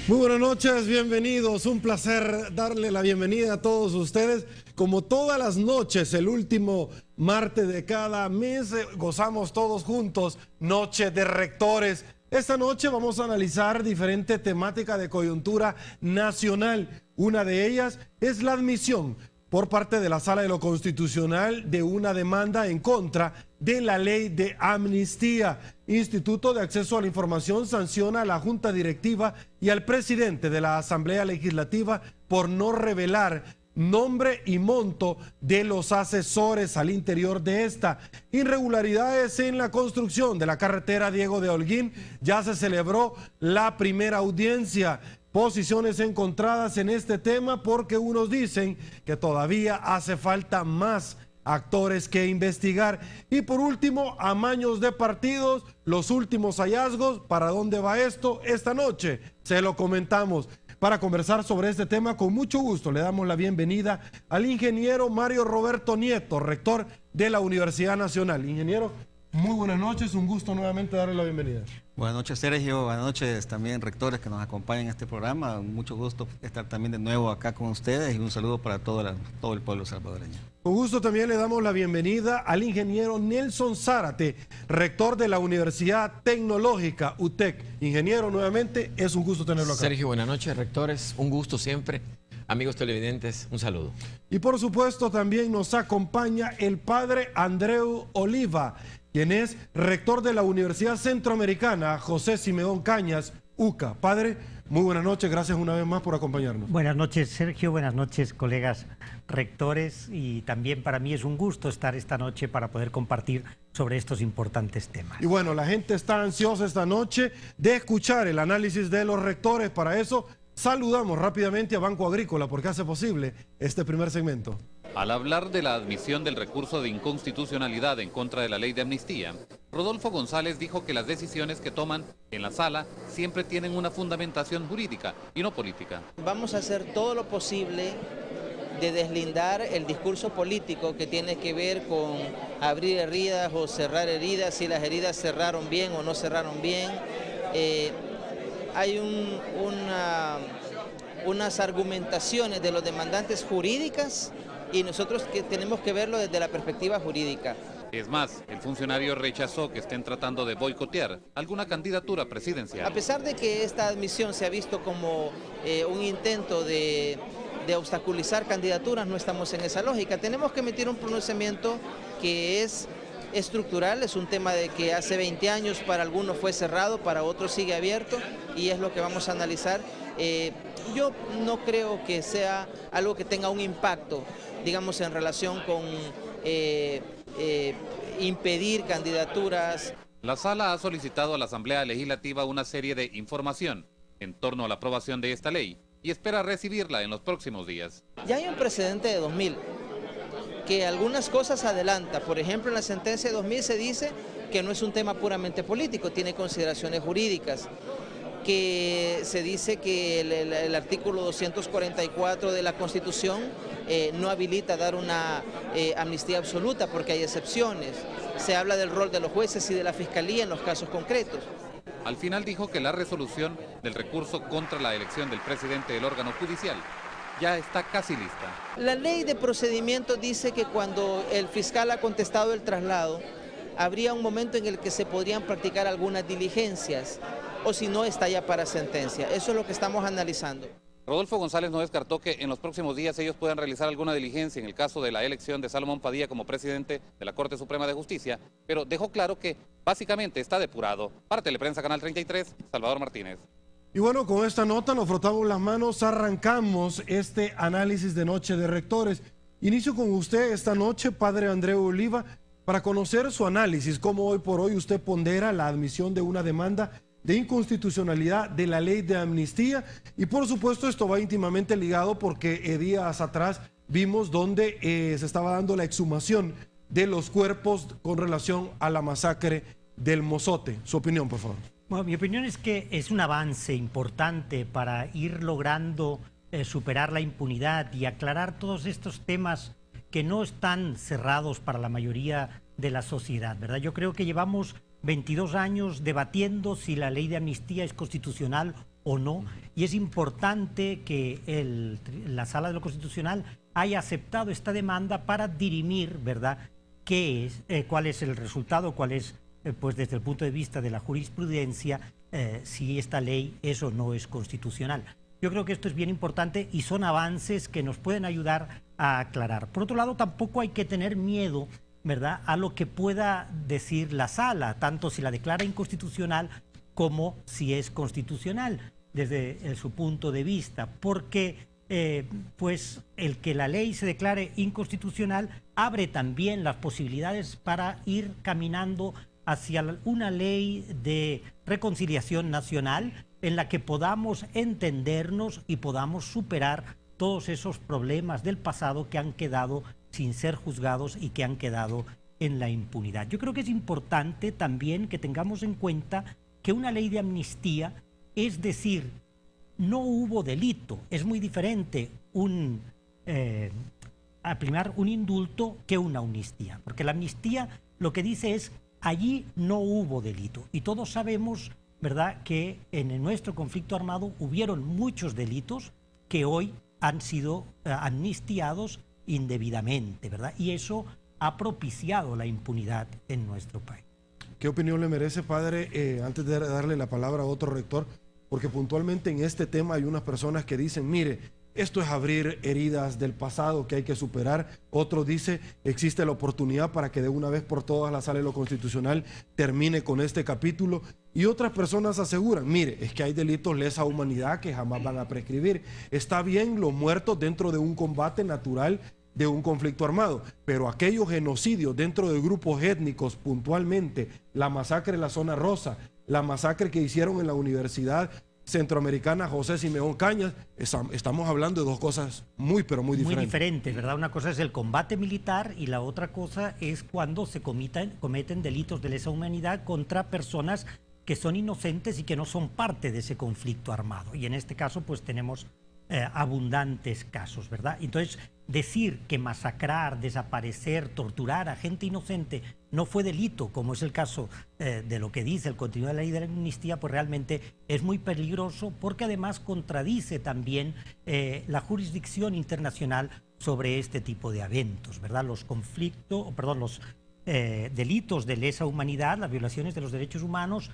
Muy buenas noches, bienvenidos. Un placer darle la bienvenida a todos ustedes. Como todas las noches, el último martes de cada mes, gozamos todos juntos Noche de Rectores. Esta noche vamos a analizar diferentes temáticas de coyuntura nacional. Una de ellas es la admisión por parte de la Sala de lo Constitucional de una demanda en contra de la ley de amnistía. Instituto de Acceso a la Información sanciona a la Junta Directiva y al presidente de la Asamblea Legislativa por no revelar nombre y monto de los asesores al interior de esta. Irregularidades en la construcción de la carretera Diego de Holguín. Ya se celebró la primera audiencia. Posiciones encontradas en este tema porque unos dicen que todavía hace falta más actores que investigar. Y por último, amaños de partidos, los últimos hallazgos. ¿Para dónde va esto? Esta noche se lo comentamos. Para conversar sobre este tema, con mucho gusto le damos la bienvenida al ingeniero Mario Roberto Nieto, rector de la Universidad Nacional. Ingeniero, muy buenas noches, un gusto nuevamente darle la bienvenida. Buenas noches, Sergio, buenas noches también rectores que nos acompañan en este programa. Mucho gusto estar también de nuevo acá con ustedes y un saludo para todo el pueblo salvadoreño. Con gusto también le damos la bienvenida al ingeniero Nelson Zárate, rector de la Universidad Tecnológica UTEC. Ingeniero, nuevamente es un gusto tenerlo acá. Sergio, buenas noches, rectores, un gusto siempre. Amigos televidentes, un saludo. Y por supuesto también nos acompaña el padre Andreu Oliva, quien es rector de la Universidad Centroamericana José Simeón Cañas, UCA. Padre, muy buenas noches, gracias una vez más por acompañarnos. Buenas noches, Sergio, buenas noches, colegas rectores, y también para mí es un gusto estar esta noche para poder compartir sobre estos importantes temas. Y bueno, la gente está ansiosa esta noche de escuchar el análisis de los rectores. Para eso saludamos rápidamente a Banco Agrícola porque hace posible este primer segmento. Al hablar de la admisión del recurso de inconstitucionalidad en contra de la ley de amnistía, Rodolfo González dijo que las decisiones que toman en la sala siempre tienen una fundamentación jurídica y no política. Vamos a hacer todo lo posible de deslindar el discurso político que tiene que ver con abrir heridas o cerrar heridas, si las heridas cerraron bien o no cerraron bien. Hay unas argumentaciones de los demandantes jurídicas y nosotros que tenemos que verlo desde la perspectiva jurídica. Es más, el funcionario rechazó que estén tratando de boicotear alguna candidatura presidencial. A pesar de que esta admisión se ha visto como un intento de obstaculizar candidaturas, no estamos en esa lógica. Tenemos que emitir un pronunciamiento que es estructural, es un tema de que hace 20 años para algunos fue cerrado, para otros sigue abierto y es lo que vamos a analizar. Yo no creo que sea algo que tenga un impacto, digamos, en relación con impedir candidaturas. La sala ha solicitado a la Asamblea Legislativa una serie de información en torno a la aprobación de esta ley y espera recibirla en los próximos días. Ya hay un precedente de 2000 que algunas cosas adelanta. Por ejemplo, en la sentencia de 2000 se dice que no es un tema puramente político, tiene consideraciones jurídicas, que se dice que el artículo 244 de la Constitución no habilita dar una amnistía absoluta porque hay excepciones. Se habla del rol de los jueces y de la Fiscalía en los casos concretos. Al final dijo que la resolución del recurso contra la elección del presidente del órgano judicial ya está casi lista. La ley de procedimiento dice que cuando el fiscal ha contestado el traslado, habría un momento en el que se podrían practicar algunas diligencias, o si no, está ya para sentencia. Eso es lo que estamos analizando. Rodolfo González no descartó que en los próximos días ellos puedan realizar alguna diligencia en el caso de la elección de Salomón Padilla como presidente de la Corte Suprema de Justicia, pero dejó claro que básicamente está depurado. Para Teleprensa Canal 33, Salvador Martínez. Y bueno, con esta nota nos frotamos las manos, arrancamos este análisis de Noche de Rectores. Inicio con usted esta noche, padre Andreu Oliva, para conocer su análisis, cómo hoy por hoy usted pondera la admisión de una demanda de inconstitucionalidad de la ley de amnistía. Y por supuesto esto va íntimamente ligado porque días atrás vimos donde se estaba dando la exhumación de los cuerpos con relación a la masacre del Mozote. Su opinión, por favor. Bueno, mi opinión es que es un avance importante para ir logrando superar la impunidad y aclarar todos estos temas que no están cerrados para la mayoría de la sociedad, ¿verdad? Yo creo que llevamos 22 años debatiendo si la ley de amnistía es constitucional o no. Y es importante que la Sala de lo Constitucional haya aceptado esta demanda para dirimir, ¿verdad?, qué es, cuál es el resultado, cuál es, pues desde el punto de vista de la jurisprudencia, si esta ley es o no es constitucional. Yo creo que esto es bien importante y son avances que nos pueden ayudar a aclarar. Por otro lado, tampoco hay que tener miedo, ¿verdad?, a lo que pueda decir la Sala, tanto si la declara inconstitucional como si es constitucional, desde su punto de vista, porque pues el que la ley se declare inconstitucional abre también las posibilidades para ir caminando hacia una ley de reconciliación nacional en la que podamos entendernos y podamos superar todos esos problemas del pasado que han quedado sin ser juzgados y que han quedado en la impunidad. Yo creo que es importante también que tengamos en cuenta que una ley de amnistía, es decir, no hubo delito. Es muy diferente aplicar un indulto que una amnistía, porque la amnistía lo que dice es allí no hubo delito. Y todos sabemos, ¿verdad?, que en nuestro conflicto armado hubieron muchos delitos que hoy han sido amnistiados indebidamente, ¿verdad? Y eso ha propiciado la impunidad en nuestro país. ¿Qué opinión le merece, padre, antes de darle la palabra a otro rector? Porque puntualmente en este tema hay unas personas que dicen, mire, esto es abrir heridas del pasado que hay que superar. Otro dice, existe la oportunidad para que de una vez por todas la Sala de lo Constitucional termine con este capítulo. Y otras personas aseguran, mire, es que hay delitos lesa humanidad que jamás van a prescribir. Está bien los muertos dentro de un combate natural de un conflicto armado, pero aquellos genocidios dentro de grupos étnicos, puntualmente, la masacre en la zona rosa, la masacre que hicieron en la Universidad Centroamericana José Simeón Cañas, estamos hablando de dos cosas muy, pero muy diferentes. Muy diferentes, ¿verdad? Una cosa es el combate militar y la otra cosa es cuando se cometen delitos de lesa humanidad contra personas que son inocentes y que no son parte de ese conflicto armado. Y en este caso, pues tenemos abundantes casos, ¿verdad? Entonces, decir que masacrar, desaparecer, torturar a gente inocente no fue delito, como es el caso de lo que dice el contenido de la ley de la amnistía, pues realmente es muy peligroso porque además contradice también la jurisdicción internacional sobre este tipo de eventos, ¿verdad? Los delitos de lesa humanidad, las violaciones de los derechos humanos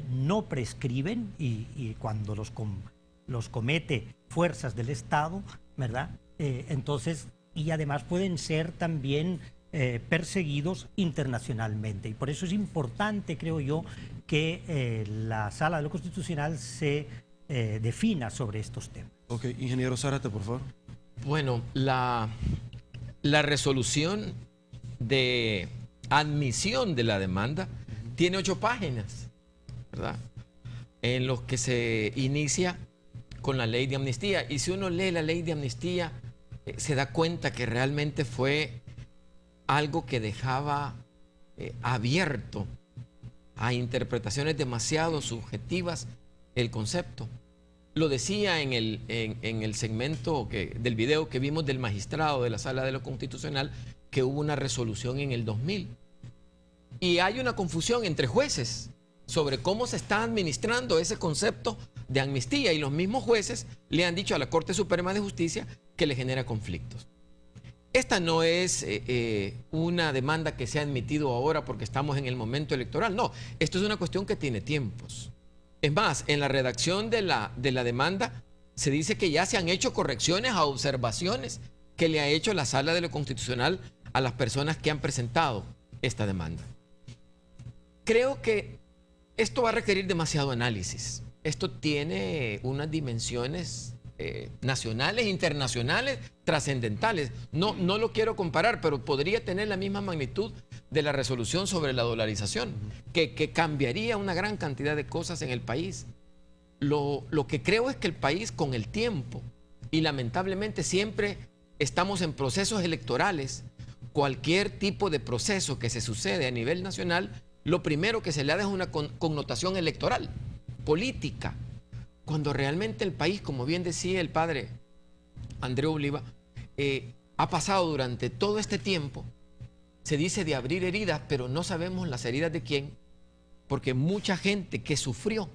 no prescriben y cuando los comete fuerzas del Estado, ¿verdad? Entonces, y además pueden ser también perseguidos internacionalmente. Y por eso es importante, creo yo, que la Sala de lo Constitucional se defina sobre estos temas. Ok, ingeniero Zárate, por favor. Bueno, la resolución de admisión de la demanda tiene 8 páginas, ¿verdad?, en los que se inicia con la ley de amnistía. Y si uno lee la ley de amnistía, se da cuenta que realmente fue algo que dejaba abierto a interpretaciones demasiado subjetivas el concepto. Lo decía en el segmento del video que vimos del magistrado de la Sala de lo Constitucional, que hubo una resolución en el 2000. Y hay una confusión entre jueces sobre cómo se está administrando ese concepto de amnistía, y los mismos jueces le han dicho a la Corte Suprema de Justicia que le genera conflictos. Esta no es una demanda que se ha admitido ahora porque estamos en el momento electoral, no, esto es una cuestión que tiene tiempos. Es más, en la redacción de la demanda se dice que ya se han hecho correcciones a observaciones que le ha hecho la Sala de lo Constitucional a las personas que han presentado esta demanda. Creo que esto va a requerir demasiado análisis. Esto tiene unas dimensiones nacionales, internacionales, trascendentales. No lo quiero comparar, pero podría tener la misma magnitud de la resolución sobre la dolarización, que cambiaría una gran cantidad de cosas en el país. Lo que creo es que el país, con el tiempo, y lamentablemente siempre estamos en procesos electorales, cualquier tipo de proceso que se sucede a nivel nacional, lo primero que se le da es una connotación electoral, política, cuando realmente el país, como bien decía el padre Andreu Oliva, ha pasado durante todo este tiempo, se dice de abrir heridas, pero no sabemos las heridas de quién, porque mucha gente que sufrió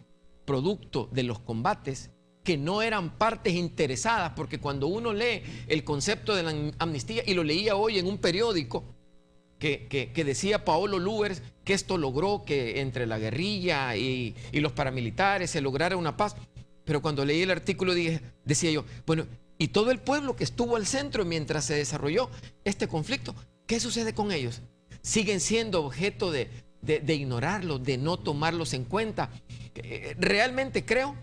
producto de los combates, que no eran partes interesadas, porque cuando uno lee el concepto de la amnistía, y lo leía hoy en un periódico que decía Paolo Luers que esto logró que entre la guerrilla y los paramilitares se lograra una paz, pero cuando leí el artículo decía yo, bueno, y todo el pueblo que estuvo al centro mientras se desarrolló este conflicto, ¿qué sucede con ellos? Siguen siendo objeto de ignorarlos, de no tomarlos en cuenta. Realmente creo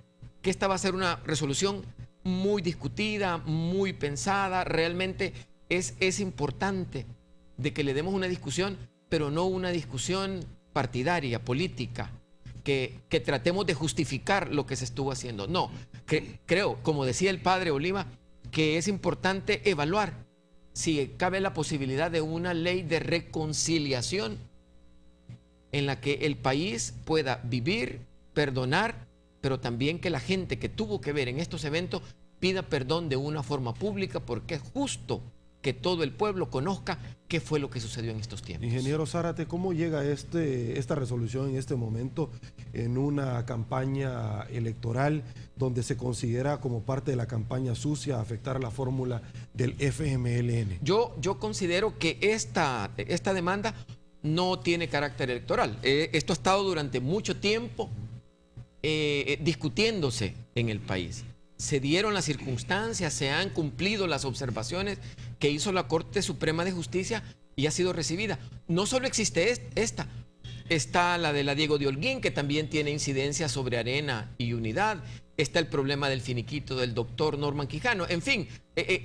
que esta va a ser una resolución muy discutida, muy pensada. Realmente es importante de que le demos una discusión, pero no una discusión partidaria, política, que tratemos de justificar lo que se estuvo haciendo. No, creo, como decía el padre Oliva, que es importante evaluar si cabe la posibilidad de una ley de reconciliación en la que el país pueda vivir, perdonar, pero también que la gente que tuvo que ver en estos eventos pida perdón de una forma pública, porque es justo que todo el pueblo conozca qué fue lo que sucedió en estos tiempos. Ingeniero Zárate, ¿cómo llega esta resolución en este momento en una campaña electoral donde se considera como parte de la campaña sucia afectar a la fórmula del FMLN? Yo considero que esta demanda no tiene carácter electoral. Esto ha estado durante mucho tiempo discutiéndose en el país. Se dieron las circunstancias, se han cumplido las observaciones que hizo la Corte Suprema de Justicia y ha sido recibida. No solo existe esta, está la de la Diego de Holguín, que también tiene incidencia sobre Arena y Unidad. Está el problema del finiquito del doctor Norman Quijano. En fin,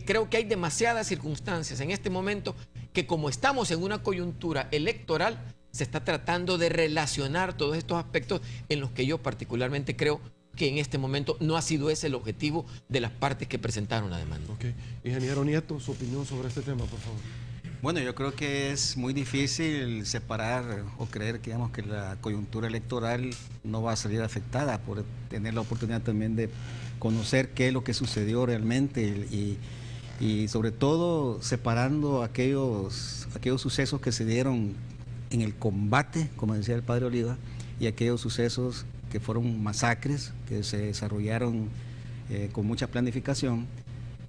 creo que hay demasiadas circunstancias en este momento que, como estamos en una coyuntura electoral, se está tratando de relacionar todos estos aspectos en los que yo particularmente creo que en este momento no ha sido ese el objetivo de las partes que presentaron la demanda. Ok. Ingeniero Nieto, su opinión sobre este tema, por favor. Bueno, yo creo que es muy difícil separar o creer que, digamos, que la coyuntura electoral no va a salir afectada por tener la oportunidad también de conocer qué es lo que sucedió realmente y sobre todo separando aquellos sucesos que se dieron en el combate, como decía el padre Oliva, y aquellos sucesos que fueron masacres que se desarrollaron con mucha planificación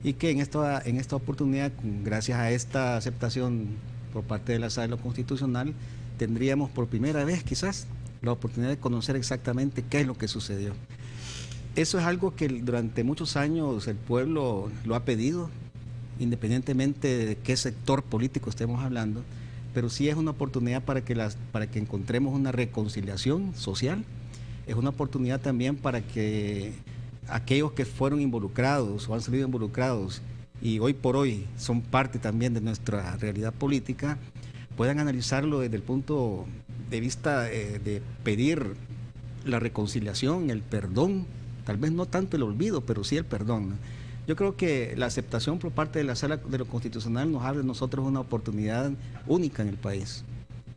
y que en esta oportunidad, gracias a esta aceptación por parte de la Sala Constitucional, tendríamos por primera vez quizás la oportunidad de conocer exactamente qué es lo que sucedió. Eso es algo que durante muchos años el pueblo lo ha pedido, independientemente de qué sector político estemos hablando, pero sí es una oportunidad para que encontremos una reconciliación social. Es una oportunidad también para que aquellos que fueron involucrados o han salido involucrados y hoy por hoy son parte también de nuestra realidad política, puedan analizarlo desde el punto de vista de pedir la reconciliación, el perdón, tal vez no tanto el olvido, pero sí el perdón, ¿no? Yo creo que la aceptación por parte de la Sala de lo Constitucional nos abre a nosotros una oportunidad única en el país.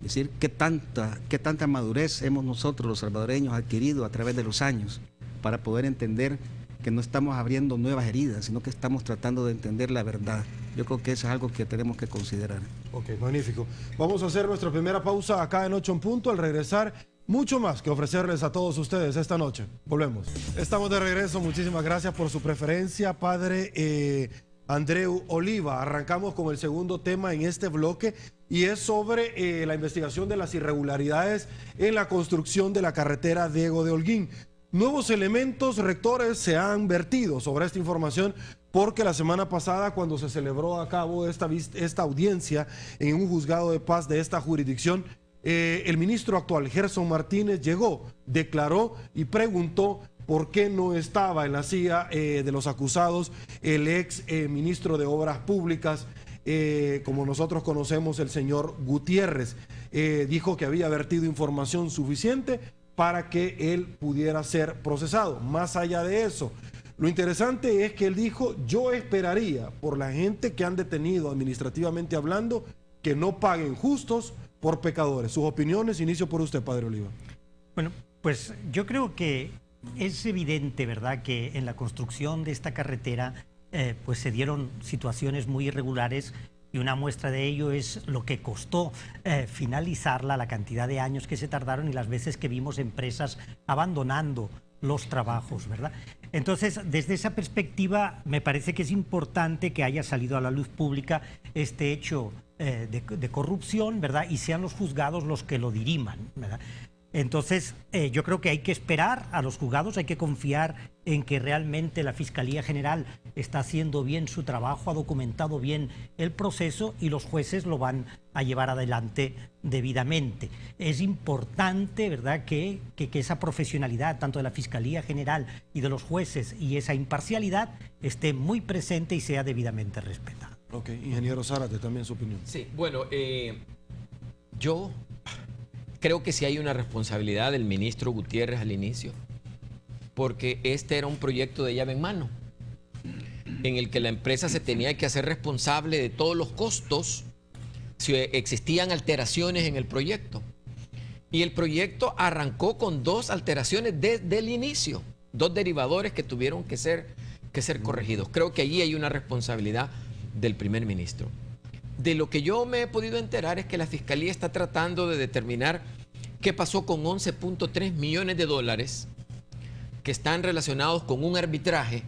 Es decir, qué tanta madurez hemos nosotros los salvadoreños adquirido a través de los años para poder entender que no estamos abriendo nuevas heridas, sino que estamos tratando de entender la verdad. Yo creo que eso es algo que tenemos que considerar. Ok, magnífico. Vamos a hacer nuestra primera pausa acá en 8 en punto. Al regresar, mucho más que ofrecerles a todos ustedes esta noche. Volvemos. Estamos de regreso. Muchísimas gracias por su preferencia, padre Andreu Oliva. Arrancamos con el segundo tema en este bloque y es sobre la investigación de las irregularidades en la construcción de la carretera Diego de Holguín. Nuevos elementos rectores se han vertido sobre esta información porque la semana pasada, cuando se celebró a cabo esta audiencia en un juzgado de paz de esta jurisdicción, el ministro actual, Gerson Martínez, llegó, declaró y preguntó por qué no estaba en la silla de los acusados el ex ministro de Obras Públicas, como nosotros conocemos, el señor Gutiérrez. Dijo que había vertido información suficiente para que él pudiera ser procesado. Más allá de eso, lo interesante es que él dijo: yo esperaría por la gente que han detenido administrativamente hablando que no paguen justos por pecadores. Sus opiniones, inicio por usted, padre Oliva. Bueno, pues yo creo que es evidente, ¿verdad?, que en la construcción de esta carretera pues se dieron situaciones muy irregulares, y una muestra de ello es lo que costó finalizarla, la cantidad de años que se tardaron y las veces que vimos empresas abandonando los trabajos, ¿verdad? Entonces, desde esa perspectiva, me parece que es importante que haya salido a la luz pública este hecho de corrupción, ¿verdad? Y sean los juzgados los que lo diriman, ¿verdad? Entonces, yo creo que hay que esperar a los juzgados, hay que confiar en que realmente la Fiscalía General está haciendo bien su trabajo, ha documentado bien el proceso y los jueces lo van a llevar adelante debidamente. Es importante, ¿verdad?, que esa profesionalidad, tanto de la Fiscalía General y de los jueces, y esa imparcialidad esté muy presente y sea debidamente respetada. Ok, ingeniero Zárate, también su opinión. Sí, bueno, yo creo que sí hay una responsabilidad del ministro Gutiérrez al inicio, porque este era un proyecto de llave en mano, en el que la empresa se tenía que hacer responsable de todos los costos si existían alteraciones en el proyecto. Y el proyecto arrancó con 2 alteraciones desde el inicio, 2 derivadores que tuvieron que ser corregidos. Creo que allí hay una responsabilidad del primer ministro. De lo que yo me he podido enterar es que la Fiscalía está tratando de determinar qué pasó con 11.3 millones de dólares que están relacionados con un arbitraje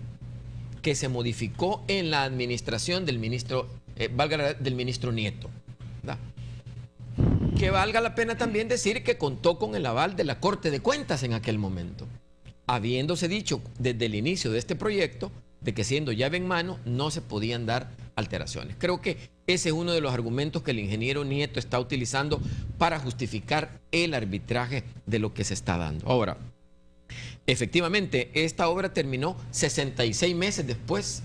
que se modificó en la administración del ministro, del ministro Nieto, ¿verdad? Que valga la pena también decir que contó con el aval de la Corte de Cuentas en aquel momento, habiéndose dicho desde el inicio de este proyecto de que siendo llave en mano no se podían dar alteraciones. Creo que ese es uno de los argumentos que el ingeniero Nieto está utilizando para justificar el arbitraje de lo que se está dando. Ahora, efectivamente, esta obra terminó 66 meses después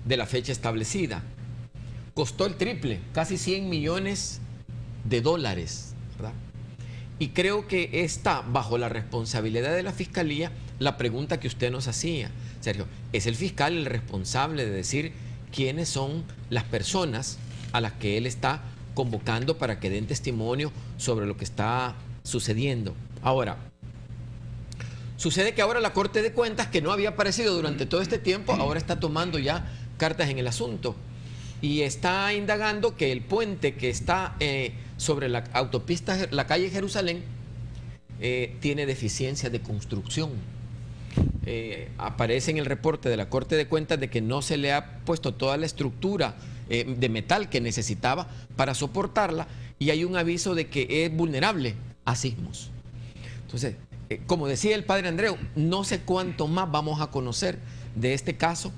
de la fecha establecida. Costó el triple, casi 100 millones de dólares, ¿verdad? Y creo que está bajo la responsabilidad de la Fiscalía la pregunta que usted nos hacía, Sergio. ¿Es el fiscal el responsable de decir quiénes son las personas a las que él está convocando para que den testimonio sobre lo que está sucediendo? Ahora, sucede que ahora la Corte de Cuentas, que no había aparecido durante todo este tiempo, ahora está tomando ya cartas en el asunto y está indagando que el puente que está sobre la autopista, la calle Jerusalén, tiene deficiencia de construcción. Aparece en el reporte de la Corte de Cuentas de que no se le ha puesto toda la estructura de metal que necesitaba para soportarla, y hay un aviso de que es vulnerable a sismos. Entonces, como decía el padre Andreu, no sé cuánto más vamos a conocer de este caso.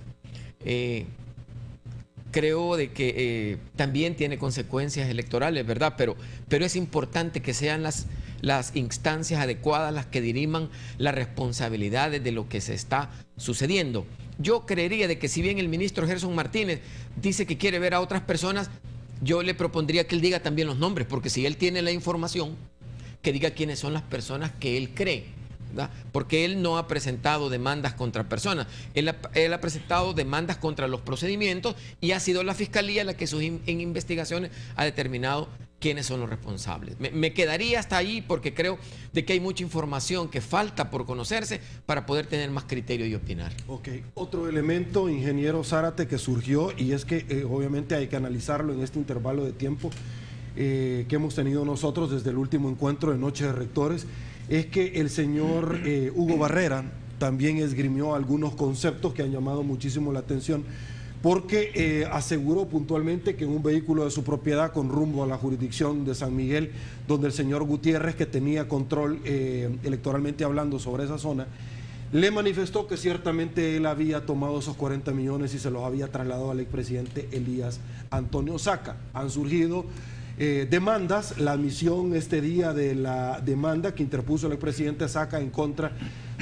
Creo de que también tiene consecuencias electorales, ¿verdad? Pero es importante que sean las instancias adecuadas las que diriman las responsabilidades de lo que se está sucediendo. Yo creería de que si bien el ministro Gerson Martínez dice que quiere ver a otras personas, yo le propondría que él diga también los nombres, porque si él tiene la información, que diga quiénes son las personas que él cree, ¿verdad? Porque él no ha presentado demandas contra personas, él ha presentado demandas contra los procedimientos, y ha sido la Fiscalía la que en investigaciones ha determinado quiénes son los responsables. Me quedaría hasta ahí, porque creo de que hay mucha información que falta por conocerse para poder tener más criterio y opinar. Ok, otro elemento, ingeniero Zárate, que surgió, y es que obviamente hay que analizarlo en este intervalo de tiempo que hemos tenido nosotros desde el último encuentro de Noche de Rectores, es que el señor Hugo Barrera también esgrimió algunos conceptos que han llamado muchísimo la atención, porque aseguró puntualmente que en un vehículo de su propiedad con rumbo a la jurisdicción de San Miguel, donde el señor Gutiérrez, que tenía control electoralmente hablando sobre esa zona, le manifestó que ciertamente él había tomado esos 40 millones y se los había trasladado al expresidente Elías Antonio Saca. Han surgido demandas. La admisión este día de la demanda que interpuso el expresidente Saca en contra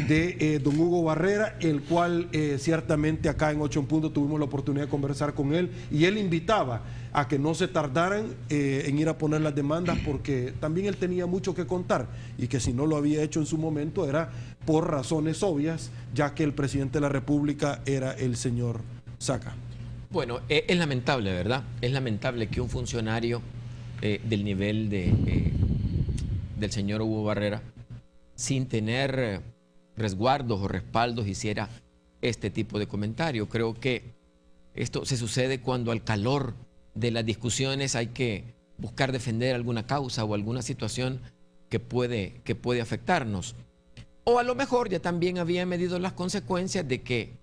de don Hugo Barrera, el cual ciertamente acá en 8 en Punto tuvimos la oportunidad de conversar con él, y él invitaba a que no se tardaran en ir a poner las demandas, porque también él tenía mucho que contar, y que si no lo había hecho en su momento era por razones obvias, ya que el presidente de la República era el señor Saca. Bueno, es lamentable, ¿verdad? Es lamentable que un funcionario del nivel del señor Hugo Barrera, sin tener resguardos o respaldos, hiciera este tipo de comentario. Creo que esto se sucede cuando al calor de las discusiones hay que buscar defender alguna causa o alguna situación que puede afectarnos. O a lo mejor ya también había medido las consecuencias de que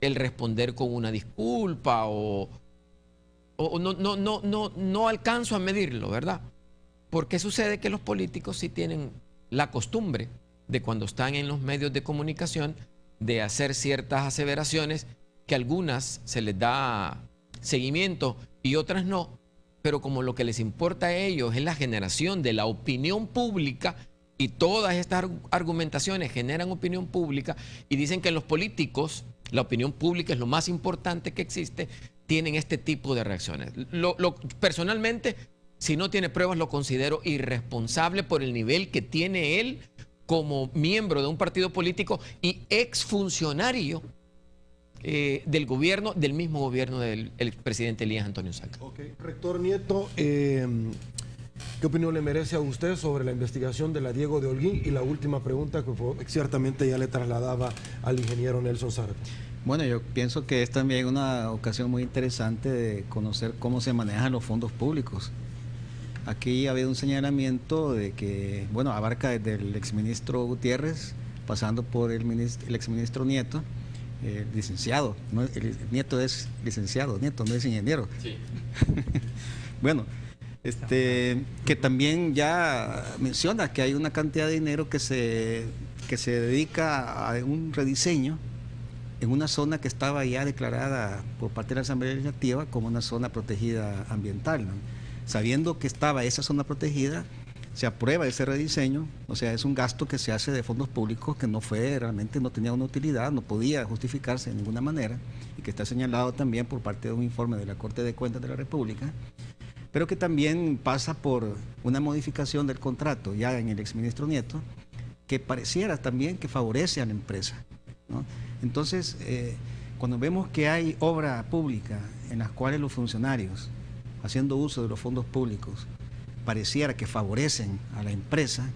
el responder con una disculpa o no alcanzo a medirlo, ¿verdad? Porque sucede que los políticos sí tienen la costumbre de cuando están en los medios de comunicación de hacer ciertas aseveraciones que algunas se les da seguimiento y otras no, pero como lo que les importa a ellos es la generación de la opinión pública y todas estas argumentaciones generan opinión pública y dicen que los políticos, la opinión pública es lo más importante que existe, tienen este tipo de reacciones. Personalmente, si no tiene pruebas, lo considero irresponsable por el nivel que tiene él como miembro de un partido político y exfuncionario del gobierno, del mismo gobierno del expresidente Elías Antonio Saca. Okay. Rector Nieto, ¿qué opinión le merece a usted sobre la investigación de la Diego de Holguín? Y la última pregunta que ciertamente ya le trasladaba al ingeniero Nelson Zárate. Bueno, yo pienso que es también una ocasión muy interesante de conocer cómo se manejan los fondos públicos. Aquí ha habido un señalamiento de que, bueno, abarca desde el exministro Gutiérrez, pasando por el exministro Nieto, licenciado, ¿no? El Nieto es licenciado, Nieto no es ingeniero. Sí. Bueno, que también ya menciona que hay una cantidad de dinero que se dedica a un rediseño en una zona que estaba ya declarada por parte de la Asamblea Legislativa como una zona protegida ambiental, ¿no? Sabiendo que estaba esa zona protegida, se aprueba ese rediseño, o sea, es un gasto que se hace de fondos públicos que realmente no tenía una utilidad, no podía justificarse de ninguna manera, y que está señalado también por parte de un informe de la Corte de Cuentas de la República, pero que también pasa por una modificación del contrato ya en el exministro Nieto, que pareciera también que favorece a la empresa, ¿no? Entonces, cuando vemos que hay obra pública en las cuales los funcionarios, haciendo uso de los fondos públicos, pareciera que favorecen a la empresa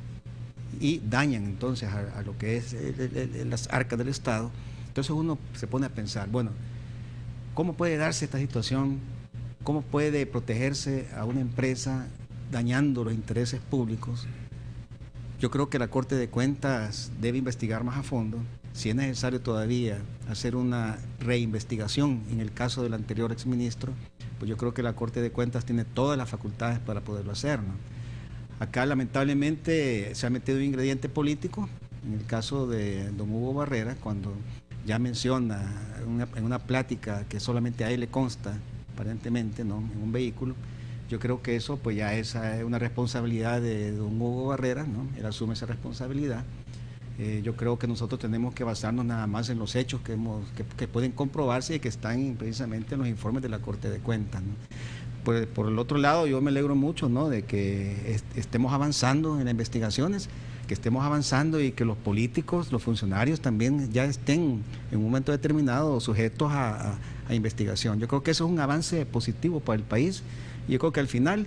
y dañan entonces a lo que es las arcas del Estado, entonces uno se pone a pensar, bueno, ¿cómo puede darse esta situación? ¿Cómo puede protegerse a una empresa dañando los intereses públicos? Yo creo que la Corte de Cuentas debe investigar más a fondo, si es necesario todavía hacer una reinvestigación en el caso del anterior exministro, pues yo creo que la Corte de Cuentas tiene todas las facultades para poderlo hacer, ¿no? Acá lamentablemente se ha metido un ingrediente político, en el caso de don Hugo Barrera, cuando ya menciona en una plática que solamente a él le consta, aparentemente, ¿no?, en un vehículo. Yo creo que eso pues ya es una responsabilidad de don Hugo Barrera, ¿no? Él asume esa responsabilidad. Yo creo que nosotros tenemos que basarnos nada más en los hechos que pueden comprobarse y que están precisamente en los informes de la Corte de Cuentas, ¿no? Por el otro lado, yo me alegro mucho, ¿no?, de que estemos avanzando en las investigaciones, que estemos avanzando y que los políticos, los funcionarios también ya estén en un momento determinado sujetos a investigación. Yo creo que eso es un avance positivo para el país y yo creo que al final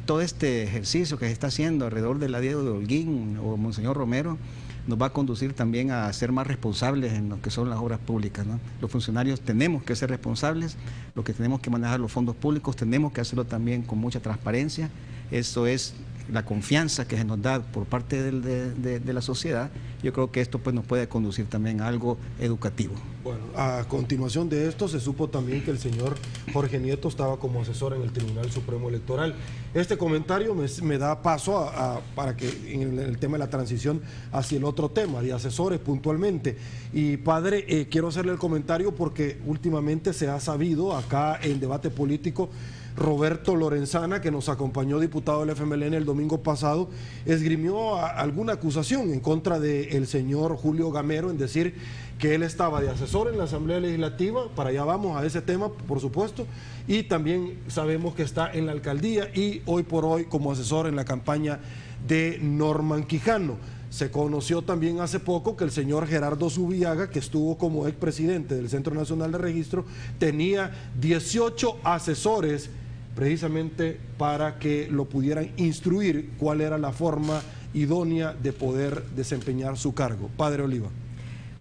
todo este ejercicio que se está haciendo alrededor de la Diego de Holguín o Monseñor Romero nos va a conducir también a ser más responsables en lo que son las obras públicas, ¿no? Los funcionarios tenemos que ser responsables, lo que tenemos que manejar los fondos públicos, tenemos que hacerlo también con mucha transparencia. Eso es la confianza que se nos da por parte de la sociedad. Yo creo que esto pues nos puede conducir también a algo educativo. Bueno, a continuación de esto se supo también que el señor Jorge Nieto estaba como asesor en el Tribunal Supremo Electoral. Este comentario me da paso para que en el tema de la transición hacia el otro tema de asesores puntualmente. Y padre, quiero hacerle el comentario porque últimamente se ha sabido acá en debate político, Roberto Lorenzana, que nos acompañó, diputado del FMLN el domingo pasado, esgrimió alguna acusación en contra del señor Julio Gamero en decir que él estaba de asesor en la Asamblea Legislativa, para allá vamos a ese tema, por supuesto, y también sabemos que está en la alcaldía y hoy por hoy como asesor en la campaña de Norman Quijano. Se conoció también hace poco que el señor Gerardo Zubiaga, que estuvo como expresidente del Centro Nacional de Registro, tenía 18 asesores precisamente para que lo pudieran instruir cuál era la forma idónea de poder desempeñar su cargo. Padre Oliva.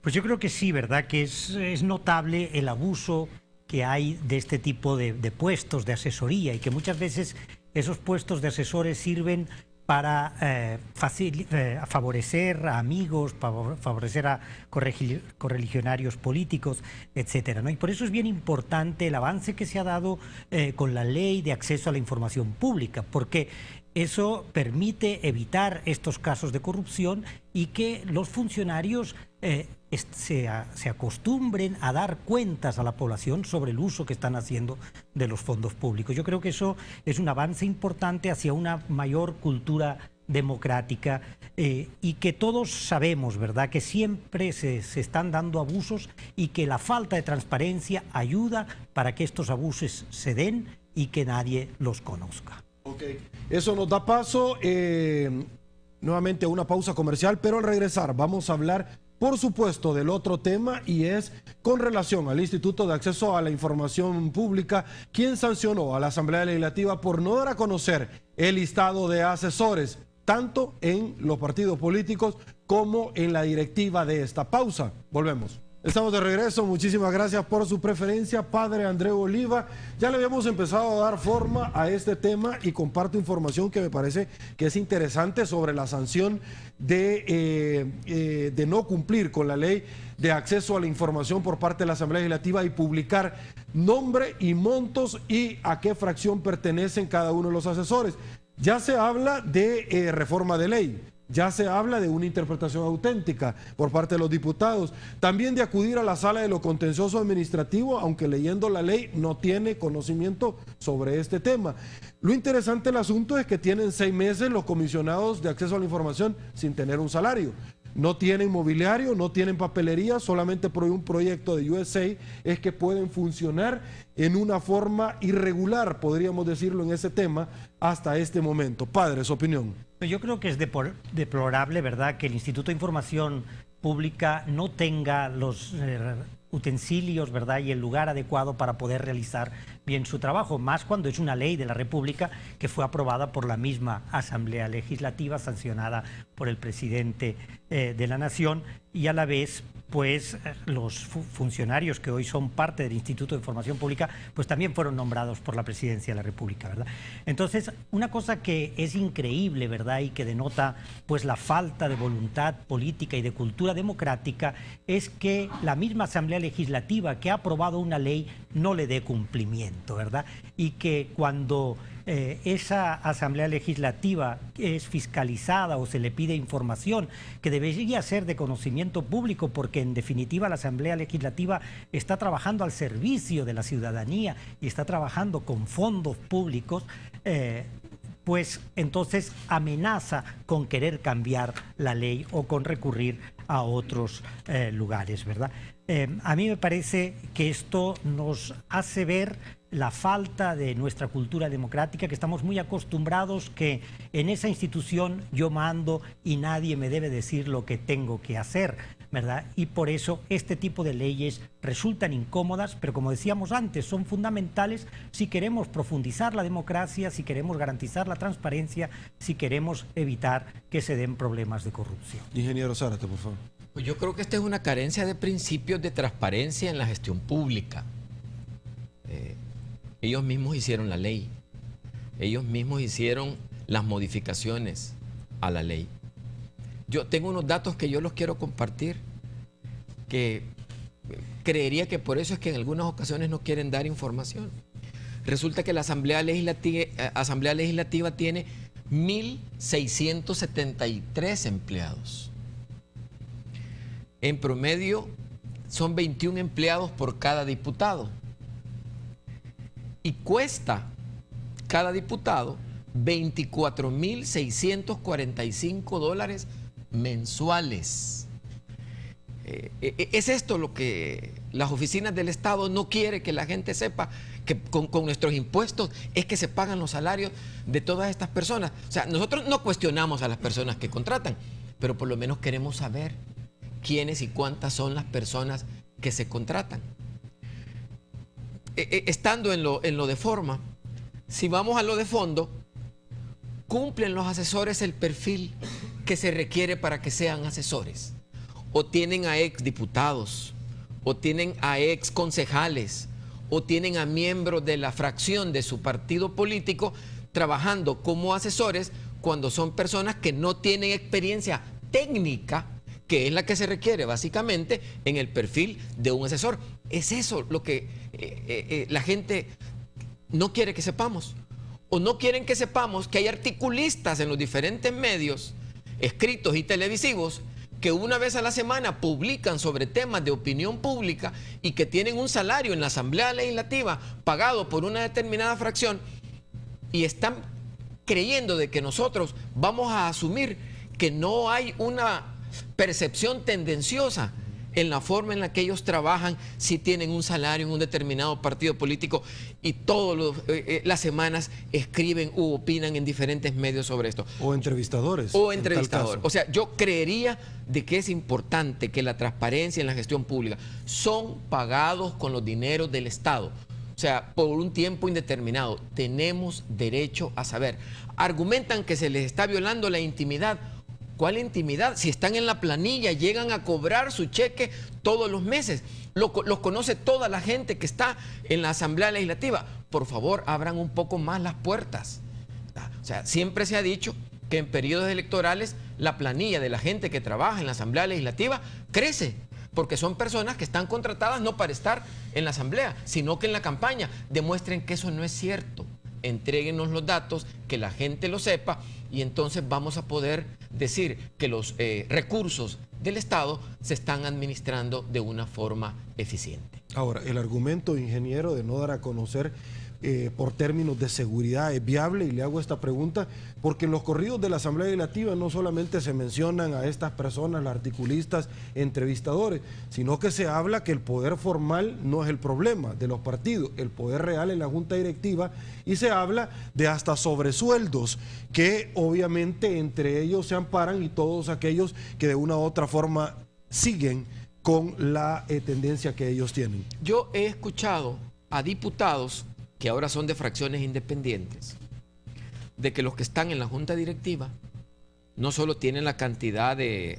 Pues yo creo que sí, ¿verdad? Que es notable el abuso que hay de este tipo de puestos de asesoría y que muchas veces esos puestos de asesores sirven para favorecer a amigos, favorecer a correligionarios políticos, etcétera, ¿no? Y por eso es bien importante el avance que se ha dado con la ley de acceso a la información pública, porque eso permite evitar estos casos de corrupción y que los funcionarios se acostumbren a dar cuentas a la población sobre el uso que están haciendo de los fondos públicos. Yo creo que eso es un avance importante hacia una mayor cultura democrática y que todos sabemos, ¿verdad?, que siempre se están dando abusos y que la falta de transparencia ayuda para que estos abusos se den y que nadie los conozca. Ok, eso nos da paso nuevamente a una pausa comercial, pero al regresar vamos a hablar, por supuesto, del otro tema, y es con relación al Instituto de Acceso a la Información Pública, quien sancionó a la Asamblea Legislativa por no dar a conocer el listado de asesores, tanto en los partidos políticos como en la directiva de esta. Pausa, volvemos. Estamos de regreso, muchísimas gracias por su preferencia, padre Andreu Oliva. Ya le habíamos empezado a dar forma a este tema y comparto información que me parece que es interesante sobre la sanción de no cumplir con la ley de acceso a la información por parte de la Asamblea Legislativa y publicar nombre y montos y a qué fracción pertenecen cada uno de los asesores. Ya se habla de reforma de ley. Ya se habla de una interpretación auténtica por parte de los diputados. También de acudir a la sala de lo contencioso administrativo, aunque leyendo la ley no tiene conocimiento sobre este tema. Lo interesante del asunto es que tienen 6 meses los comisionados de acceso a la información sin tener un salario. No tienen mobiliario, no tienen papelería, solamente por un proyecto de USAID es que pueden funcionar en una forma irregular, podríamos decirlo en ese tema, hasta este momento. Padre, su opinión. Yo creo que es deplorable, ¿verdad?, que el Instituto de Información Pública no tenga los utensilios, ¿verdad?, y el lugar adecuado para poder realizar bien su trabajo, más cuando es una ley de la República que fue aprobada por la misma Asamblea Legislativa, sancionada por el presidente de la Nación, y a la vez pues los funcionarios que hoy son parte del Instituto de Información Pública pues también fueron nombrados por la Presidencia de la República, ¿verdad? Entonces, una cosa que es increíble, ¿verdad?, y que denota pues la falta de voluntad política y de cultura democrática es que la misma Asamblea Legislativa que ha aprobado una ley no le dé cumplimiento, ¿verdad? Y que cuando esa Asamblea Legislativa es fiscalizada o se le pide información que debería ser de conocimiento público, porque en definitiva la Asamblea Legislativa está trabajando al servicio de la ciudadanía y está trabajando con fondos públicos, pues entonces amenaza con querer cambiar la ley o con recurrir a otros lugares, ¿verdad? A mí me parece que esto nos hace ver la falta de nuestra cultura democrática, que estamos muy acostumbrados que en esa institución yo mando y nadie me debe decir lo que tengo que hacer, ¿verdad? Y por eso este tipo de leyes resultan incómodas, pero como decíamos antes, son fundamentales si queremos profundizar la democracia, si queremos garantizar la transparencia, si queremos evitar que se den problemas de corrupción. Ingeniero Zárate, por favor. Pues yo creo que esta es una carencia de principios de transparencia en la gestión pública. Ellos mismos hicieron la ley, ellos mismos hicieron las modificaciones a la ley. Yo tengo unos datos que yo los quiero compartir, que creería que por eso es que en algunas ocasiones no quieren dar información. Resulta que la Asamblea Legislativa tiene 1.673 empleados. En promedio son 21 empleados por cada diputado. Y cuesta cada diputado $24.645 mensuales. Es esto lo que las oficinas del Estado no quieren que la gente sepa, que con nuestros impuestos es que se pagan los salarios de todas estas personas. O sea, nosotros no cuestionamos a las personas que contratan, pero por lo menos queremos saber quiénes y cuántas son las personas que se contratan. Estando en lo de forma, si vamos a lo de fondo, ¿cumplen los asesores el perfil que se requiere para que sean asesores? ¿O tienen a exdiputados? ¿O tienen a exconcejales? ¿O tienen a miembros de la fracción de su partido político trabajando como asesores cuando son personas que no tienen experiencia técnica, que es la que se requiere básicamente en el perfil de un asesor. Es eso lo que la gente no quiere que sepamos. O no quieren que sepamos que hay articulistas en los diferentes medios, escritos y televisivos, que una vez a la semana publican sobre temas de opinión pública y que tienen un salario en la Asamblea Legislativa pagado por una determinada fracción y están creyendo de que nosotros vamos a asumir que no hay una percepción tendenciosa en la forma en la que ellos trabajan, si tienen un salario en un determinado partido político y todas las semanas escriben u opinan en diferentes medios sobre esto. O entrevistadores. O entrevistadores. O sea, yo creería de que es importante que la transparencia en la gestión pública son pagados con los dineros del Estado. O sea, por un tiempo indeterminado. Tenemos derecho a saber. Argumentan que se les está violando la intimidad. ¿Cuál intimidad? Si están en la planilla, llegan a cobrar su cheque todos los meses. Los conoce toda la gente que está en la Asamblea Legislativa. Por favor, abran un poco más las puertas. O sea, siempre se ha dicho que en periodos electorales la planilla de la gente que trabaja en la Asamblea Legislativa crece, porque son personas que están contratadas no para estar en la Asamblea, sino que en la campaña. Demuestren que eso no es cierto. Entréguenos los datos, que la gente lo sepa, y entonces vamos a poder decir que los recursos del Estado se están administrando de una forma eficiente. Ahora, el argumento, ingeniero, de no dar a conocer por términos de seguridad es viable, y le hago esta pregunta porque en los corridos de la Asamblea Legislativa no solamente se mencionan a estas personas, los articulistas, entrevistadores, sino que se habla que el poder formal no es el problema de los partidos, el poder real en la Junta Directiva, y se habla de hasta sobresueldos que obviamente entre ellos se amparan, y todos aquellos que de una u otra forma siguen con la tendencia que ellos tienen. Yo he escuchado a diputados que ahora son de fracciones independientes, de que los que están en la Junta Directiva no solo tienen la cantidad de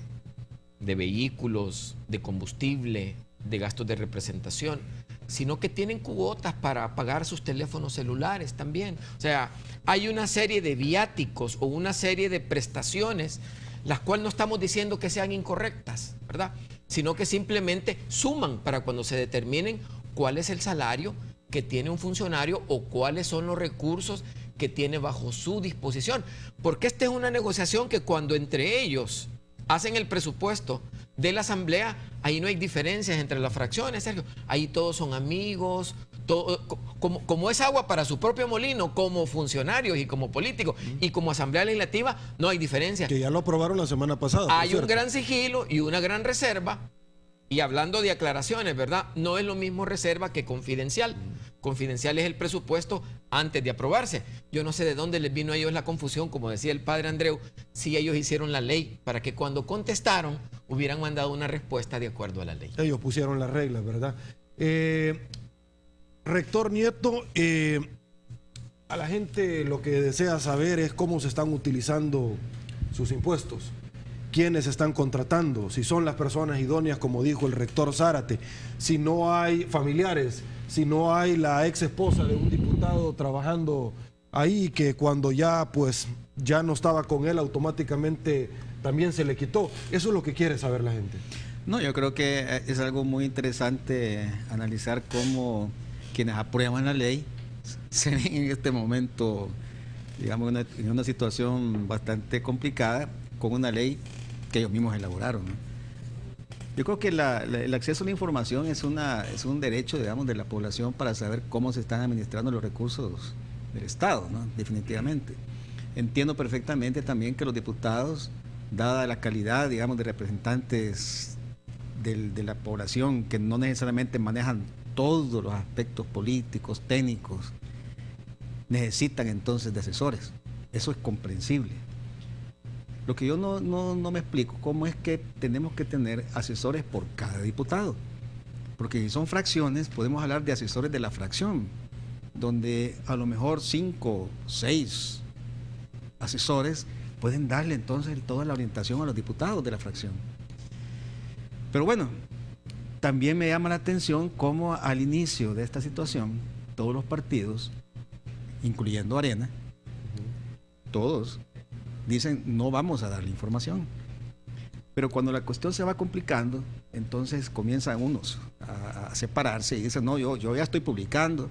vehículos, de combustible, de gastos de representación, sino que tienen cuotas para pagar sus teléfonos celulares también. O sea, hay una serie de viáticos o una serie de prestaciones, las cuales no estamos diciendo que sean incorrectas, ¿verdad? Sino que simplemente suman para cuando se determinen cuál es el salario que tiene un funcionario o cuáles son los recursos que tiene bajo su disposición. Porque esta es una negociación que cuando entre ellos hacen el presupuesto de la Asamblea, ahí no hay diferencias entre las fracciones, Sergio. Ahí todos son amigos, todo, como es agua para su propio molino, como funcionarios y como políticos, y como Asamblea Legislativa, no hay diferencia. Que ya lo aprobaron la semana pasada. Hay un gran sigilo y una gran reserva. Y hablando de aclaraciones, ¿verdad? No es lo mismo reserva que confidencial. Confidencial es el presupuesto antes de aprobarse. Yo no sé de dónde les vino a ellos la confusión, como decía el padre Andreu, si ellos hicieron la ley para que cuando contestaron hubieran mandado una respuesta de acuerdo a la ley. Ellos pusieron las reglas, ¿verdad? Rector Nieto, a la gente lo que desea saber es cómo se están utilizando sus impuestos. ¿Quiénes están contratando? Si son las personas idóneas, como dijo el rector Zárate, si no hay familiares, si no hay la ex esposa de un diputado trabajando ahí, que cuando ya pues ya no estaba con él automáticamente también se le quitó. Eso es lo que quiere saber la gente. No, yo creo que es algo muy interesante analizar cómo quienes aprueban la ley se ven en este momento, digamos, en una situación bastante complicada con una ley que ellos mismos elaboraron, ¿no? Yo creo que el acceso a la información es un derecho, digamos, de la población para saber cómo se están administrando los recursos del Estado, ¿no? Definitivamente. Entiendo perfectamente también que los diputados, dada la calidad, digamos, de representantes de la población, que no necesariamente manejan todos los aspectos políticos, técnicos, necesitan entonces de asesores. Eso es comprensible. Lo que yo no me explico, cómo es que tenemos que tener asesores por cada diputado. Porque si son fracciones, podemos hablar de asesores de la fracción, donde a lo mejor 5, 6 asesores pueden darle entonces toda la orientación a los diputados de la fracción. Pero bueno, también me llama la atención cómo al inicio de esta situación, todos los partidos, incluyendo Arena, todos dicen no vamos a darle información. Pero cuando la cuestión se va complicando, entonces comienzan unos a separarse y dicen, no, yo ya estoy publicando,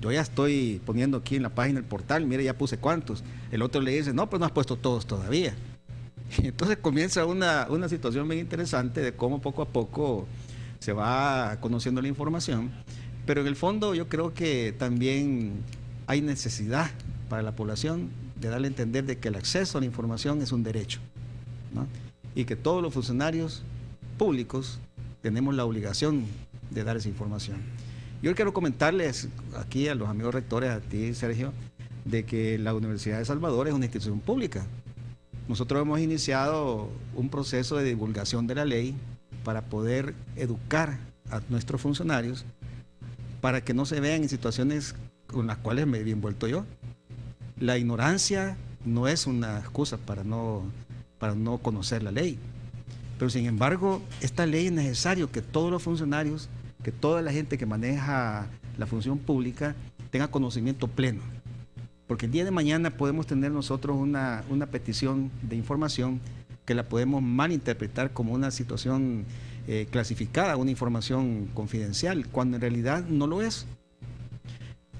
yo ya estoy poniendo aquí en la página del portal, mire, ya puse cuántos. El otro le dice, no, pues no has puesto todos todavía. Y entonces comienza una situación bien interesante de cómo poco a poco se va conociendo la información. Pero en el fondo yo creo que también hay necesidad para la población de darle a entender de que el acceso a la información es un derecho, ¿no? Y que todos los funcionarios públicos tenemos la obligación de dar esa información. Yo quiero comentarles aquí a los amigos rectores, a ti, Sergio, de que la Universidad de Salvador es una institución pública. Nosotros hemos iniciado un proceso de divulgación de la ley para poder educar a nuestros funcionarios para que no se vean en situaciones con las cuales me he envuelto yo. La ignorancia no es una excusa para no conocer la ley. Pero sin embargo, esta ley es necesario que todos los funcionarios, que toda la gente que maneja la función pública tenga conocimiento pleno. Porque el día de mañana podemos tener nosotros una petición de información que la podemos malinterpretar como una situación clasificada, una información confidencial, cuando en realidad no lo es.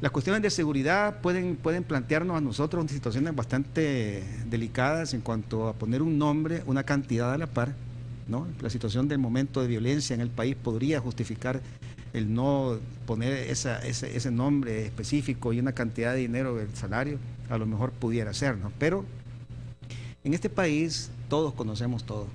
Las cuestiones de seguridad pueden plantearnos a nosotros situaciones bastante delicadas en cuanto a poner un nombre, una cantidad a la par, ¿no? La situación del momento de violencia en el país podría justificar el no poner ese nombre específico y una cantidad de dinero del salario, a lo mejor pudiera ser, ¿no? Pero en este país todos conocemos todo.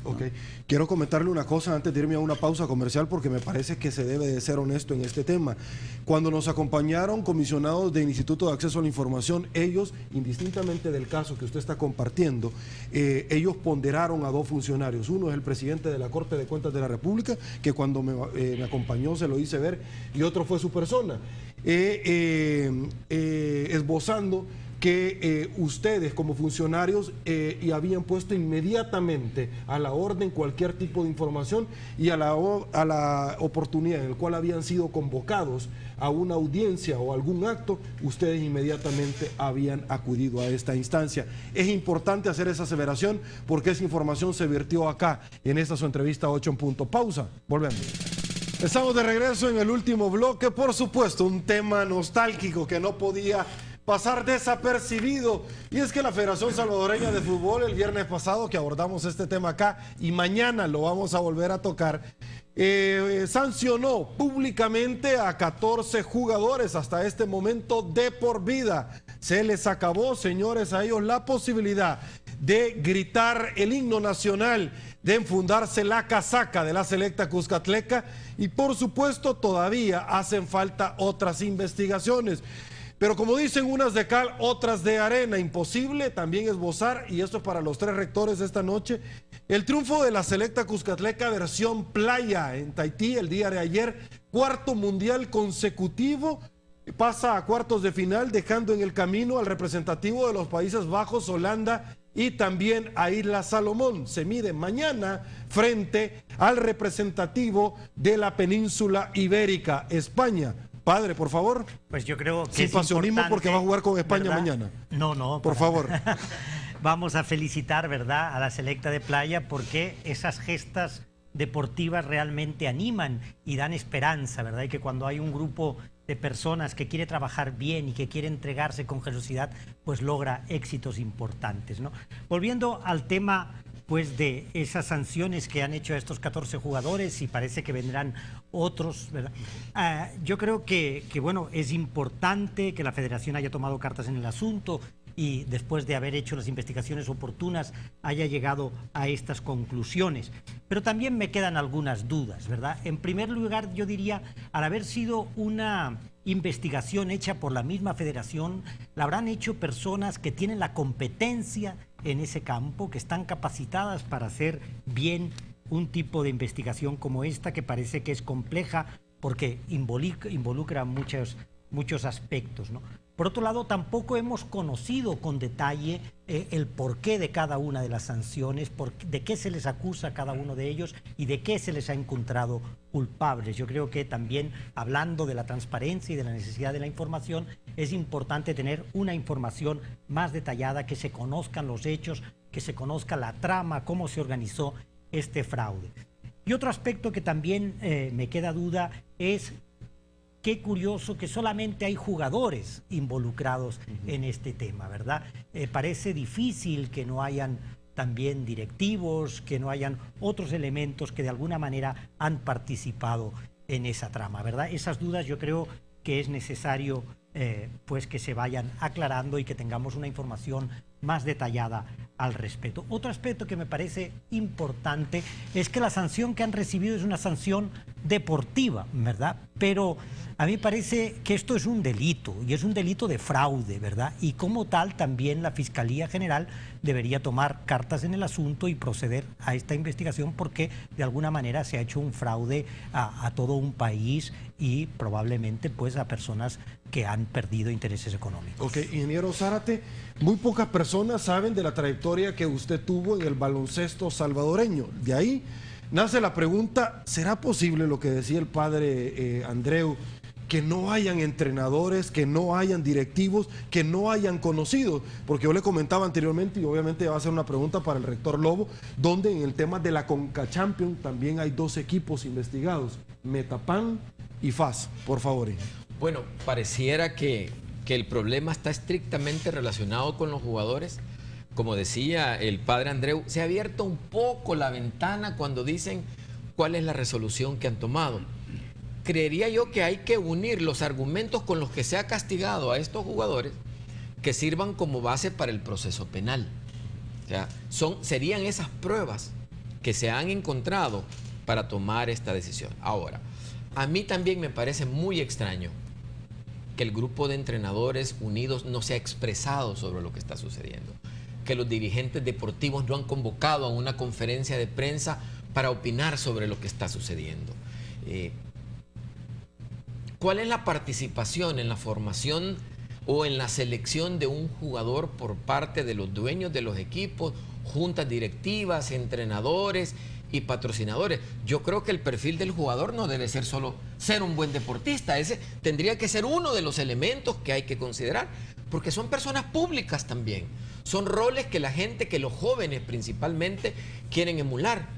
Ok, quiero comentarle una cosa antes de irme a una pausa comercial porque me parece que se debe de ser honesto en este tema. Cuando nos acompañaron comisionados del Instituto de Acceso a la Información, ellos, indistintamente del caso que usted está compartiendo, ellos ponderaron a dos funcionarios. Uno es el presidente de la Corte de Cuentas de la República, que cuando me acompañó se lo hice ver, y otro fue su persona, esbozando que ustedes como funcionarios y habían puesto inmediatamente a la orden cualquier tipo de información y a la oportunidad en la cual habían sido convocados a una audiencia o algún acto, ustedes inmediatamente habían acudido a esta instancia. Es importante hacer esa aseveración porque esa información se vertió acá en esta su entrevista 8 en punto. Pausa, volvemos. Estamos de regreso en el último bloque, por supuesto, un tema nostálgico que no podía pasar desapercibido, y es que la Federación Salvadoreña de Fútbol el viernes pasado que abordamos este tema acá y mañana lo vamos a volver a tocar, sancionó públicamente a 14 jugadores hasta este momento de por vida. Se les acabó, señores, a ellos la posibilidad de gritar el himno nacional, de enfundarse la casaca de la selecta Cuscatleca, y por supuesto todavía hacen falta otras investigaciones. Pero como dicen unas de cal, otras de arena, imposible también esbozar, y esto es para los tres rectores de esta noche, el triunfo de la selecta Cuscatleca versión playa en Tahití el día de ayer, cuarto mundial consecutivo, pasa a cuartos de final dejando en el camino al representativo de los Países Bajos, Holanda y también a Isla Salomón. Se mide mañana frente al representativo de la península ibérica, España. Padre, por favor. Pues yo creo que sin pasionismo porque va a jugar con España, ¿verdad? Mañana. No. Por favor. Vamos a felicitar, ¿verdad?, a la selecta de playa porque esas gestas deportivas realmente animan y dan esperanza, ¿verdad? Y que cuando hay un grupo de personas que quiere trabajar bien y que quiere entregarse con generosidad, pues logra éxitos importantes, ¿no? Volviendo al tema pues de esas sanciones que han hecho a estos 14 jugadores y parece que vendrán otros, ¿verdad? Yo creo que bueno, es importante que la federación haya tomado cartas en el asunto y después de haber hecho las investigaciones oportunas haya llegado a estas conclusiones. Pero también me quedan algunas dudas, ¿verdad? En primer lugar, yo diría, al haber sido una investigación hecha por la misma federación, la habrán hecho personas que tienen la competencia en ese campo, que están capacitadas para hacer bien un tipo de investigación como esta, que parece que es compleja porque involucra muchos aspectos, ¿no? Por otro lado, tampoco hemos conocido con detalle el porqué de cada una de las sanciones, de qué se les acusa a cada uno de ellos y de qué se les ha encontrado culpables. Yo creo que también, hablando de la transparencia y de la necesidad de la información, es importante tener una información más detallada, que se conozcan los hechos, que se conozca la trama, cómo se organizó este fraude. Y otro aspecto que también me queda duda es: qué curioso que solamente hay jugadores involucrados en este tema, ¿verdad? Parece difícil que no hayan también directivos, que no hayan otros elementos que de alguna manera han participado en esa trama, ¿verdad? Esas dudas yo creo que es necesario pues que se vayan aclarando y que tengamos una información más detallada al respecto. Otro aspecto que me parece importante es que la sanción que han recibido es una sanción deportiva, ¿verdad? Pero a mí parece que esto es un delito, y es un delito de fraude, ¿verdad? Y como tal también la Fiscalía General debería tomar cartas en el asunto y proceder a esta investigación, porque de alguna manera se ha hecho un fraude a todo un país y probablemente pues a personas que han perdido intereses económicos. Ok, ingeniero Zárate, muy pocas personas saben de la trayectoria que usted tuvo en el baloncesto salvadoreño. De ahí nace la pregunta: ¿será posible lo que decía el padre Andreu, que no hayan entrenadores, que no hayan directivos, que no hayan conocidos? Porque yo le comentaba anteriormente, y obviamente va a ser una pregunta para el rector Lobo, donde en el tema de la CONCACHAMPIONS también hay 2 equipos investigados, Metapan y FAS. Por favor. Bueno, pareciera que el problema está estrictamente relacionado con los jugadores. Como decía el padre Andreu, se ha abierto un poco la ventana cuando dicen cuál es la resolución que han tomado. Creería yo que hay que unir los argumentos con los que se ha castigado a estos jugadores, que sirvan como base para el proceso penal. O sea, serían esas pruebas que se han encontrado para tomar esta decisión. Ahora, a mí también me parece muy extraño que el grupo de entrenadores unidos no se ha expresado sobre lo que está sucediendo, que los dirigentes deportivos no han convocado a una conferencia de prensa para opinar sobre lo que está sucediendo. ¿Cuál es la participación en la formación o en la selección de un jugador por parte de los dueños de los equipos, juntas directivas, entrenadores y patrocinadores? Yo creo que el perfil del jugador no debe ser solo ser un buen deportista. Ese tendría que ser uno de los elementos que hay que considerar, porque son personas públicas también. Son roles que la gente, que los jóvenes principalmente, quieren emular.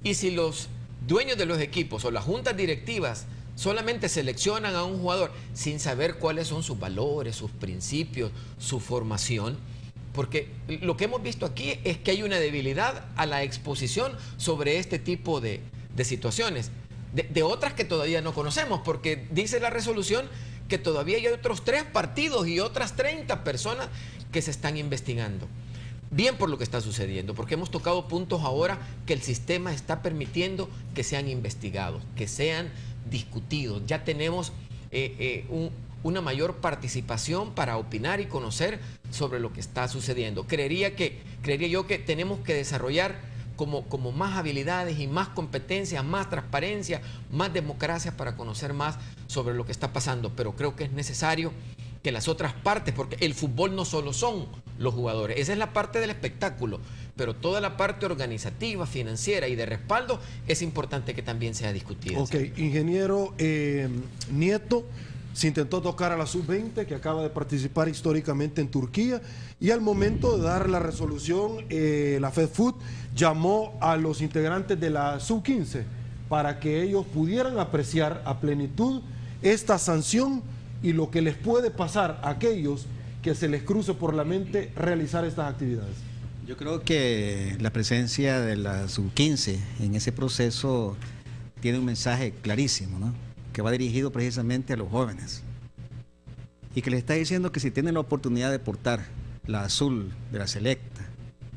Y si los dueños de los equipos o las juntas directivas solamente seleccionan a un jugador sin saber cuáles son sus valores, sus principios, su formación, porque lo que hemos visto aquí es que hay una debilidad a la exposición sobre este tipo de situaciones, de otras que todavía no conocemos, porque dice la resolución que todavía hay otros 3 partidos y otras 30 personas que se están investigando. Bien por lo que está sucediendo, porque hemos tocado puntos ahora que el sistema está permitiendo que sean investigados, que sean discutidos. Ya tenemos una mayor participación para opinar y conocer sobre lo que está sucediendo. Creería yo que tenemos que desarrollar como más habilidades y más competencias, más transparencia, más democracia para conocer más sobre lo que está pasando. Pero creo que es necesario que las otras partes, porque el fútbol no solo son los jugadores, esa es la parte del espectáculo, pero toda la parte organizativa, financiera y de respaldo es importante que también sea discutida. Ok, ingeniero Nieto, se intentó tocar a la sub-20, que acaba de participar históricamente en Turquía, y al momento de dar la resolución, la FEDFUT llamó a los integrantes de la sub-15 para que ellos pudieran apreciar a plenitud esta sanción y lo que les puede pasar a aquellos que se les cruce por la mente realizar estas actividades. Yo creo que la presencia de la sub-15 en ese proceso tiene un mensaje clarísimo, ¿no?, que va dirigido precisamente a los jóvenes y que les está diciendo que si tienen la oportunidad de portar la azul de la selecta,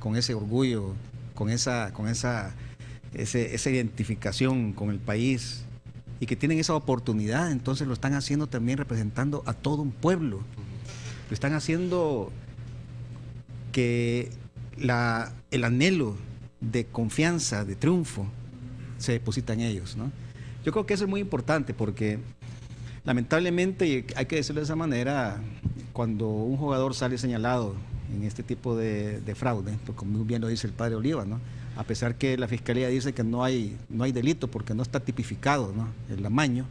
con ese orgullo, con esa identificación con el país, y que tienen esa oportunidad, entonces lo están haciendo también representando a todo un pueblo. Lo están haciendo que el anhelo de confianza, de triunfo, se deposita en ellos, ¿no? Yo creo que eso es muy importante porque lamentablemente, y hay que decirlo de esa manera, cuando un jugador sale señalado en este tipo de fraude, pues como muy bien lo dice el padre Oliva, ¿no? A pesar que la fiscalía dice que no hay delito porque no está tipificado, ¿no? El amaño,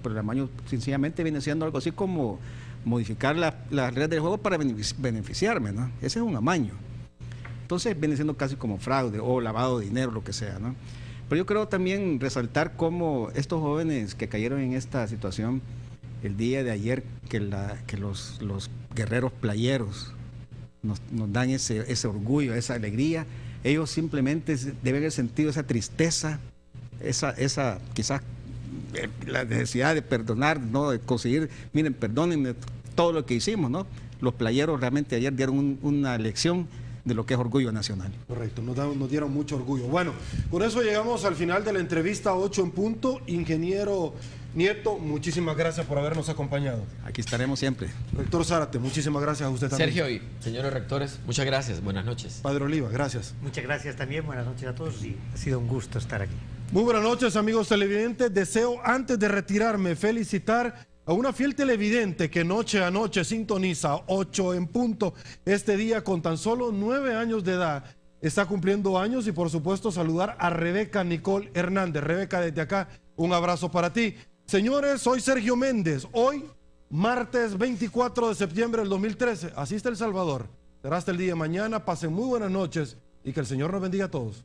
pero el amaño sencillamente viene siendo algo así como modificar las reglas del juego para beneficiarme, ¿no? Ese es un amaño. Entonces viene siendo casi como fraude o lavado de dinero, lo que sea, ¿no? Pero yo creo también resaltar cómo estos jóvenes que cayeron en esta situación el día de ayer, que los guerreros playeros nos dan ese orgullo, esa alegría. Ellos simplemente deben haber sentido esa tristeza, esa quizás la necesidad de perdonar, ¿no? De conseguir, miren, perdónenme todo lo que hicimos, ¿no? Los playeros realmente ayer dieron una lección de lo que es orgullo nacional. Correcto, nos dieron mucho orgullo. Bueno, con eso llegamos al final de la entrevista 8 en punto. Ingeniero Nieto, muchísimas gracias por habernos acompañado. Aquí estaremos siempre. Rector Zárate, muchísimas gracias a usted también. Sergio y señores rectores, muchas gracias, buenas noches. Padre Oliva, gracias. Muchas gracias también, buenas noches a todos y ha sido un gusto estar aquí. Muy buenas noches, amigos televidentes. Deseo, antes de retirarme, felicitar a una fiel televidente que noche a noche sintoniza 8 en punto. Este día, con tan solo 9 años de edad, está cumpliendo años, y por supuesto saludar a Rebeca Nicole Hernández. Rebeca, desde acá, un abrazo para ti. Señores, soy Sergio Méndez. Hoy, martes 24 de septiembre del 2013, así está El Salvador. Será hasta el día de mañana. Pasen muy buenas noches y que el Señor nos bendiga a todos.